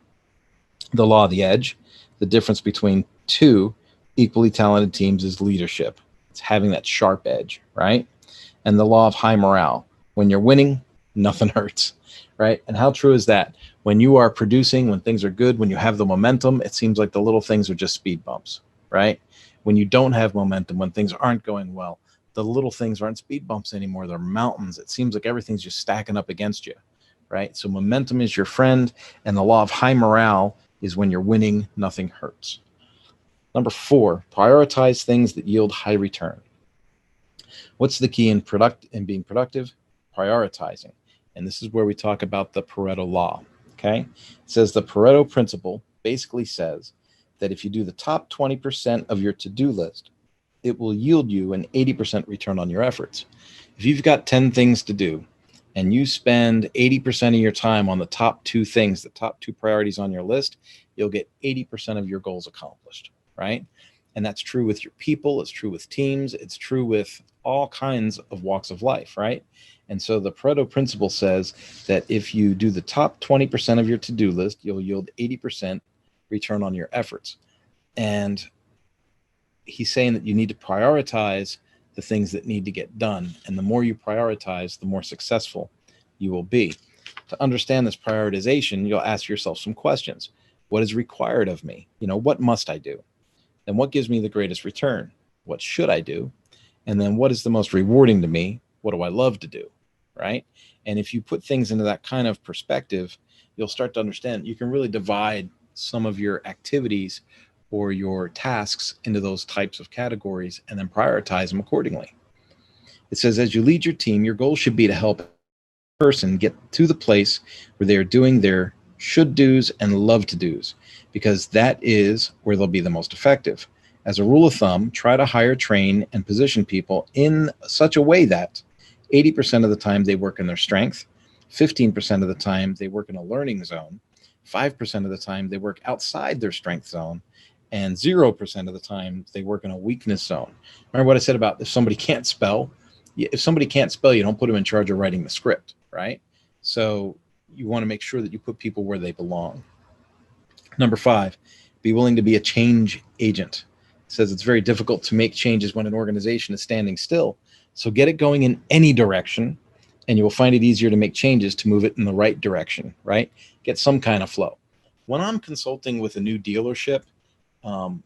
The law of the edge. The difference between two equally talented teams is leadership. It's having that sharp edge, right? And the law of high morale. When you're winning, nothing hurts, right? And how true is that? When you are producing, when things are good, when you have the momentum, it seems like the little things are just speed bumps, right? When you don't have momentum, when things aren't going well, the little things aren't speed bumps anymore. They're mountains. It seems like everything's just stacking up against you, right? So momentum is your friend, and the law of high morale is when you're winning, nothing hurts. Number 4, prioritize things that yield high return. What's the key in being productive? Prioritizing. And this is where we talk about the Pareto law, okay? It says the Pareto principle basically says that if you do the top 20% of your to-do list, it will yield you an 80% return on your efforts. If you've got 10 things to do and you spend 80% of your time on the top 2 things, the top 2 priorities on your list, you'll get 80% of your goals accomplished, right? And that's true with your people. It's true with teams. It's true with all kinds of walks of life, right? And so the Pareto principle says that if you do the top 20% of your to-do list, you'll yield 80% return on your efforts. And he's saying that you need to prioritize the things that need to get done. And the more you prioritize, the more successful you will be. To understand this prioritization, you'll ask yourself some questions. What is required of me? What must I do? Then what gives me the greatest return? What should I do? And then what is the most rewarding to me? What do I love to do? Right? And if you put things into that kind of perspective, you'll start to understand you can really divide some of your activities or your tasks into those types of categories and then prioritize them accordingly. It says, as you lead your team, your goal should be to help a person get to the place where they are doing their should do's and love to do's, because that is where they'll be the most effective. As a rule of thumb, try to hire, train, and position people in such a way that 80% of the time they work in their strength, 15% of the time they work in a learning zone, 5% of the time they work outside their strength zone, and 0% of the time they work in a weakness zone. Remember what I said about if somebody can't spell? If somebody can't spell, you don't put them in charge of writing the script, right? So you want to make sure that you put people where they belong. Number 5, be willing to be a change agent. It says it's very difficult to make changes when an organization is standing still. So get it going in any direction, and you will find it easier to make changes to move it in the right direction, right? Get some kind of flow. When I'm consulting with a new dealership,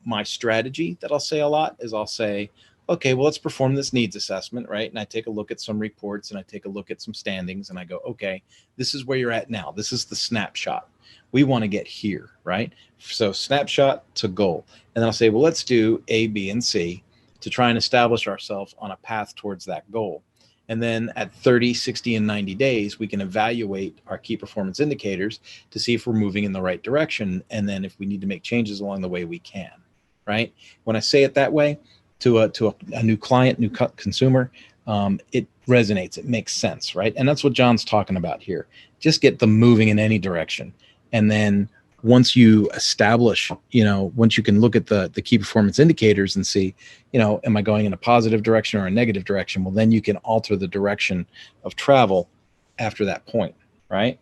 my strategy that I'll say a lot is I'll say, okay, well, let's perform this needs assessment, right? And I take a look at some reports and I take a look at some standings and I go, okay, this is where you're at now. This is the snapshot. We want to get here, right? So snapshot to goal. And then I'll say, well, let's do A, B, and C to try and establish ourselves on a path towards that goal. And then at 30, 60, and 90 days, we can evaluate our key performance indicators to see if we're moving in the right direction. And then if we need to make changes along the way, we can, right? When I say it that way to a new client, new consumer, it resonates. It makes sense, right? And that's what John's talking about here. Just get them moving in any direction. And then once you establish, once you can look at the key performance indicators and see, am I going in a positive direction or a negative direction? Well, then you can alter the direction of travel after that point, right?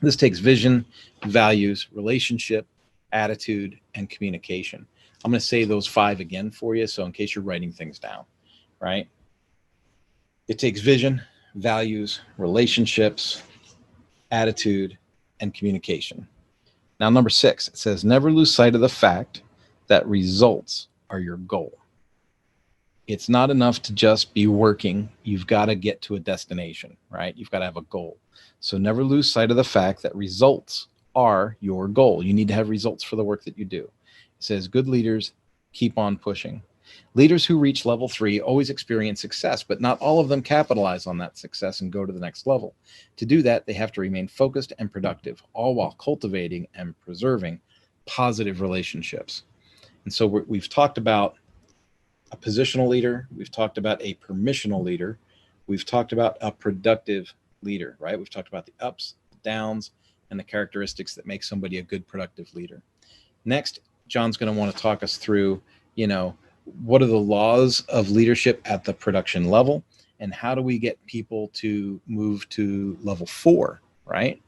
This takes vision, values, relationship, attitude, and communication. I'm going to say those 5 again for you. So in case you're writing things down, right? It takes vision, values, relationships, attitude, and communication. Now, number 6, it says, never lose sight of the fact that results are your goal. It's not enough to just be working. You've got to get to a destination, right? You've got to have a goal. So never lose sight of the fact that results are your goal. You need to have results for the work that you do. It says, good leaders keep on pushing. Leaders who reach level 3 always experience success, but not all of them capitalize on that success and go to the next level. To do that, they have to remain focused and productive, all while cultivating and preserving positive relationships. And so we've talked about a positional leader. We've talked about a permissional leader. We've talked about a productive leader, right? We've talked about the ups, the downs, and the characteristics that make somebody a good productive leader. Next, John's going to want to talk us through, what are the laws of leadership at the production level, and how do we get people to move to level 4, right?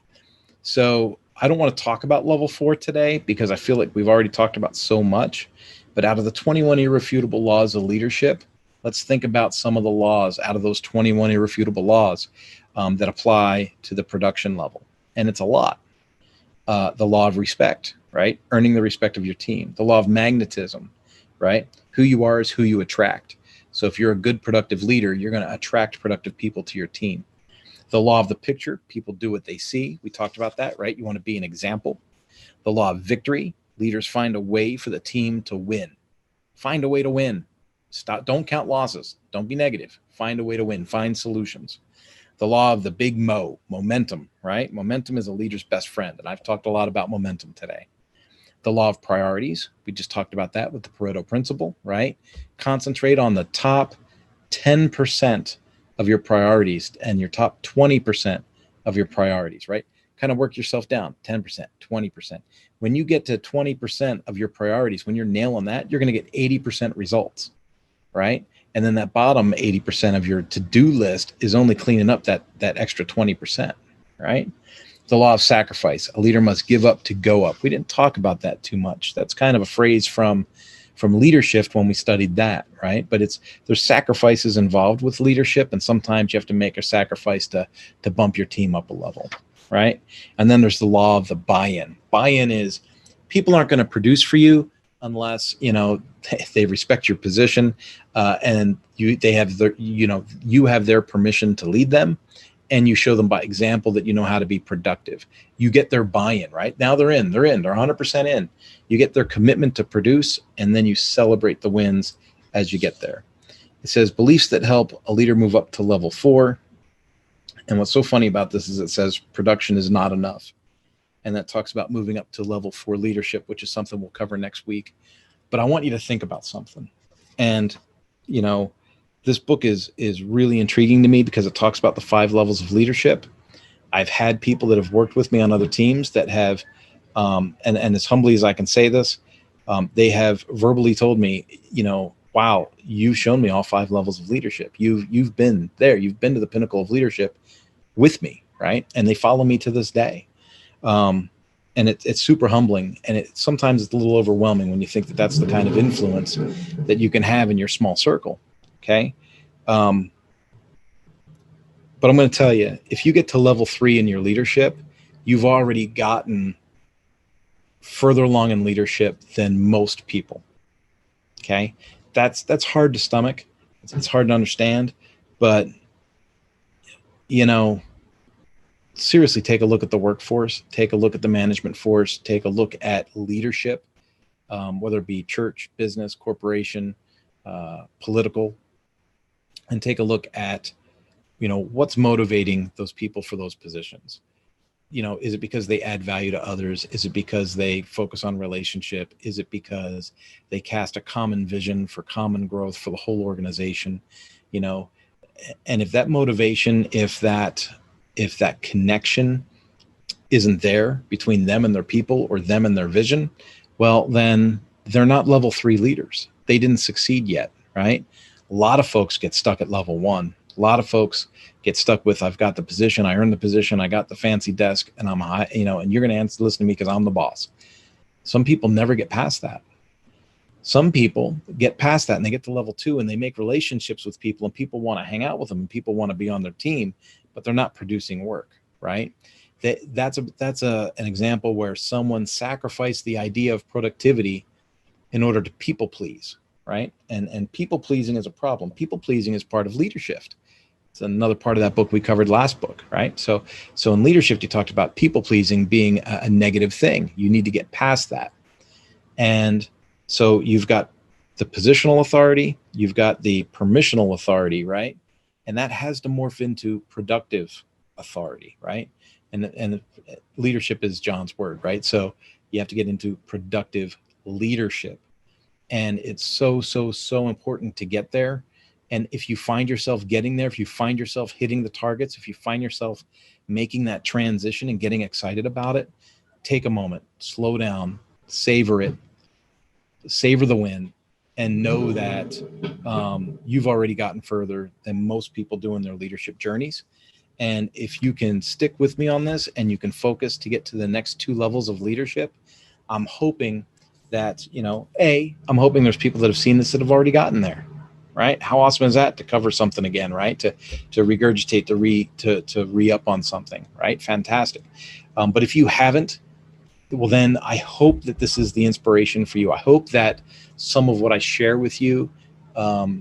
So I don't want to talk about level 4 today because I feel like we've already talked about so much, but out of the 21 irrefutable laws of leadership, let's think about some of the laws out of those 21 irrefutable laws that apply to the production level. And it's a lot. The law of respect, right? Earning the respect of your team. The law of magnetism, right? Who you are is who you attract. So if you're a good productive leader, you're going to attract productive people to your team. The law of the picture, people do what they see. We talked about that, right? You want to be an example. The law of victory, leaders find a way for the team to win. Find a way to win. Don't count losses. Don't be negative. Find a way to win. Find solutions. The law of the big Mo, momentum, right? Momentum is a leader's best friend. And I've talked a lot about momentum today. The law of priorities, we just talked about that with the Pareto principle, right? Concentrate on the top 10% of your priorities and your top 20% of your priorities, right? Kind of work yourself down, 10%, 20%. When you get to 20% of your priorities, when you're nailing that, you're going to get 80% results, right? And then that bottom 80% of your to-do list is only cleaning up that extra 20%, right? The law of sacrifice. A leader must give up to go up. We didn't talk about that too much. That's kind of a phrase from leadership when we studied that, right? But there's sacrifices involved with leadership, and sometimes you have to make a sacrifice to bump your team up a level, right? And then there's the law of the buy-in. Buy-in is people aren't going to produce for you unless they respect your position and you have their permission to lead them, and you show them by example that you know how to be productive. You get their buy-in, right? Now they're 100% in. You get their commitment to produce, and then you celebrate the wins as you get there. It says beliefs that help a leader move up to level 4. And what's so funny about this is it says production is not enough. And that talks about moving up to level 4 leadership, which is something we'll cover next week. But I want you to think about something. And, you know, this book is really intriguing to me because it talks about the 5 levels of leadership. I've had people that have worked with me on other teams that have, and as humbly as I can say this, they have verbally told me, you know, wow, you've shown me all 5 levels of leadership. You've been there. You've been to the pinnacle of leadership with me, right? And they follow me to this day. And it's super humbling, and sometimes it's a little overwhelming when you think that that's the kind of influence that you can have in your small circle. Okay. But I'm going to tell you, if you get to level 3 in your leadership, you've already gotten further along in leadership than most people. Okay. That's hard to stomach. It's hard to understand, but you know, seriously, take a look at the workforce, take a look at the management force, take a look at leadership, whether it be church, business, corporation, political, and take a look at, you know, what's motivating those people for those positions. You know, is it because they add value to others? Is it because they focus on relationship? Is it because they cast a common vision for common growth for the whole organization? You know, and if that motivation, if that connection isn't there between them and their people or them and their vision, well, then they're not level 3 leaders. They didn't succeed yet, right? A lot of folks get stuck at level 1. A lot of folks get stuck with, I've got the position, I earned the position, I got the fancy desk, and I'm high, you know, and you're going to listen to me because I'm the boss. Some people never get past that. Some people get past that and they get to level 2 and they make relationships with people, and people want to hang out with them and people want to be on their team, but they're not producing work, right? That's an example where someone sacrificed the idea of productivity in order to people please, right? And people pleasing is a problem. People pleasing is part of leadership. It's another part of that book we covered last book, right? So in leadership, you talked about people pleasing being a negative thing. You need to get past that. And so you've got the positional authority, you've got the permissional authority, right? And that has to morph into productive authority, right? And leadership is John's word, right? So you have to get into productive leadership. And it's so important to get there. And if you find yourself getting there, if you find yourself hitting the targets, if you find yourself making that transition and getting excited about it, take a moment, slow down, savor it, savor the win, and know that you've already gotten further than most people do in their leadership journeys. And if you can stick with me on this and you can focus to get to the next 2 levels of leadership, I'm hoping that, you know, I'm hoping there's people that have seen this that have already gotten there, right? How awesome is that to cover something again, right? To regurgitate, to re-up on something, right? Fantastic. But if you haven't, well, then I hope that this is the inspiration for you. I hope that some of what I share with you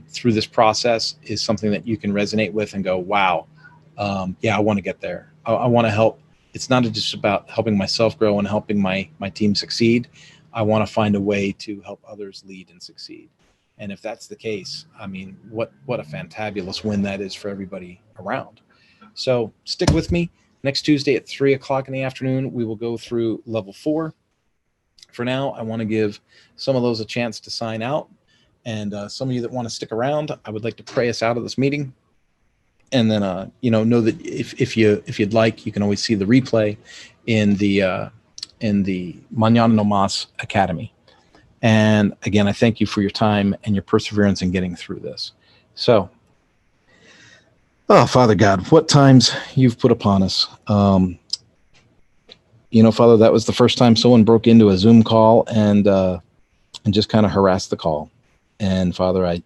through this process is something that you can resonate with and go, wow, yeah, I want to get there. I want to help. It's not just about helping myself grow and helping my team succeed. I want to find a way to help others lead and succeed. And if that's the case, I mean, what a fantabulous win that is for everybody around. So stick with me. Next Tuesday at 3:00 in the afternoon, we will go through level 4. For now, I want to give some of those a chance to sign out. And some of you that want to stick around, I would like to pray us out of this meeting. And then, know that if you'd like, you can always see the replay in the Mañana No Mas Academy. And again, I thank you for your time and your perseverance in getting through this. So, Father God, what times you've put upon us. Father, that was the first time someone broke into a Zoom call and just kind of harassed the call. And Father,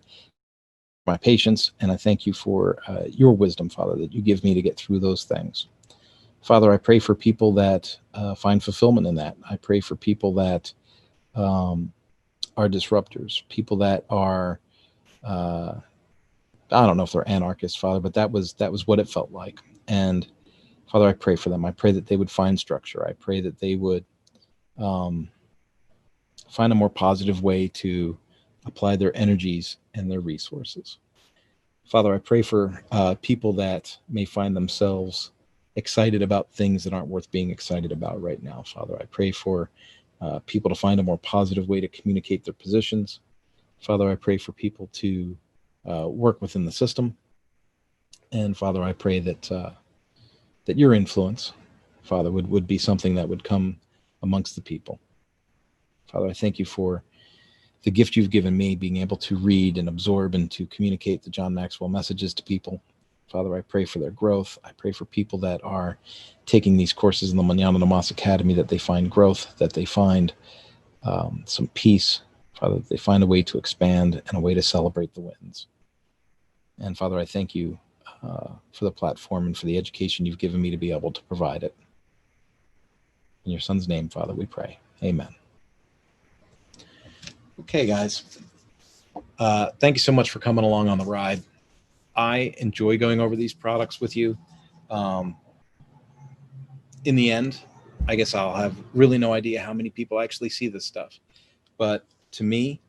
my patience, and I thank you for your wisdom, Father, that you give me to get through those things. Father, I pray for people that find fulfillment in that. I pray for people that are disruptors, people that are, I don't know if they're anarchists, Father, but that was what it felt like. And Father, I pray for them. I pray that they would find structure. I pray that they would find a more positive way to apply their energies and their resources. Father, I pray for people that may find themselves excited about things that aren't worth being excited about right now. Father, I pray for people to find a more positive way to communicate their positions. Father, I pray for people to work within the system. And Father, I pray that that your influence, Father, would be something that would come amongst the people. Father, I thank you for the gift you've given me, being able to read and absorb and to communicate the John Maxwell messages to people. Father, I pray for their growth. I pray for people that are taking these courses in the Mañana no Mas Academy, that they find growth, that they find some peace. Father, that they find a way to expand and a way to celebrate the wins. And Father, I thank you for the platform and for the education you've given me to be able to provide it. In your Son's name, Father, we pray. Amen. Okay, guys. Thank you so much for coming along on the ride. I enjoy going over these products with you. In the end, I guess I'll have really no idea how many people actually see this stuff. But to me,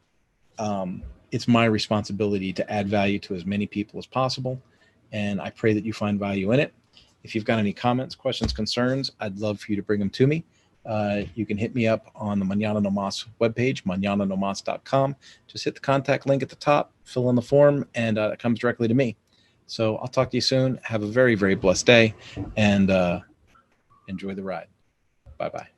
it's my responsibility to add value to as many people as possible. And I pray that you find value in it. If you've got any comments, questions, concerns, I'd love for you to bring them to me. You can hit me up on the Mañana no Mas webpage, mañananomas.com. Just hit the contact link at the top, fill in the form, and it comes directly to me. So I'll talk to you soon. Have a very, very blessed day, and enjoy the ride. Bye-bye.